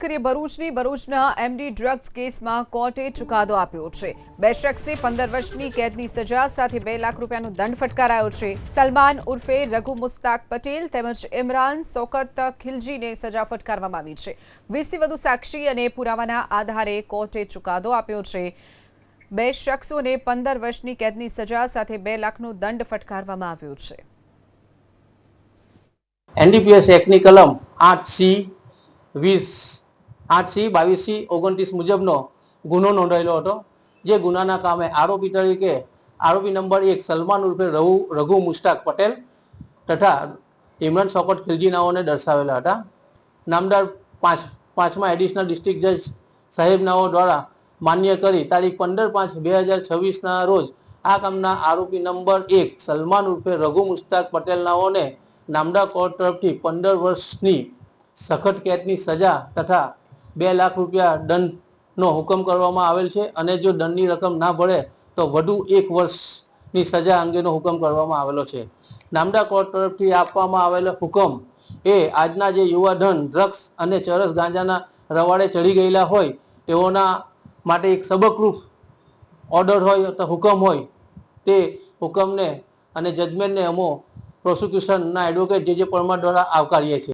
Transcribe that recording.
ભરૂચના MD drugs કેસમાં કોર્ટે ચુકાદો આપ્યો છે। બે શખ્સને 15 વર્ષની કેદની સજા સાથે 2 લાખ રૂપિયાનો દંડ ફટકારાયો છે। સલમાન ઉર્ફે રઘુ મુસ્તાક પટેલ તેમજ ઇમરાન શૌકત ખિલજીને સજા ફટકારવામાં આવી છે। 20થી વધુ સાક્ષી અને પુરાવાના આધારે કોર્ટે ચુકાદો આપ્યો છે। બે શખ્સોને 15 વર્ષની કેદની સજા સાથે 2 લાખનો દંડ ફટકારવામાં આવ્યો છે। एनडीपीएस एक्टनी कलम 8C20 8C 22C 29 मुजबनो गुनो नोंधायेलो हतो। जे गुनाना कामे आरोपी तरीके आरोपी नंबर 1 सलमान उर्फे रघु मुस्ताक पटेल तथा इमरान शौकत खिलजी नाओने दर्शावेला हता। नामदार पांचमा एडिशनल डिस्ट्रिक्ट जज साहेब नाओ द्वारा मान्य करी तारीख 15/5/2026 ना रोज आ कामना आरोपी नंबर 1 सलमान उर्फे रघु मुस्ताक पटेल नाओने नामदार कोर्ट तरफथी 15 वर्षनी सखत कैदनी सजा तथा 2 लाख रूपिया दंडनो हुकम करवामां आवेल छे अने जो दंडनी रकम ना भरे तो वधु 1 वर्षनी सजा अंगेनो हुकम करवामां आवेलो छे। नामदार कोर्ट तरफथी आपवामां आवेलो हुकम ए आजना जे युवाधन ड्रग्स अने चरस गांजाना रवाड़े चढ़ी गयेला होय तेओना माटे एक सबकरूप ऑर्डर होय तो हुकम होय ते हुकमने अने जजमेंटने अमो प्रोसिक्यूशन ना एडवोकेट जे परमार द्वारा आवकारीए छे।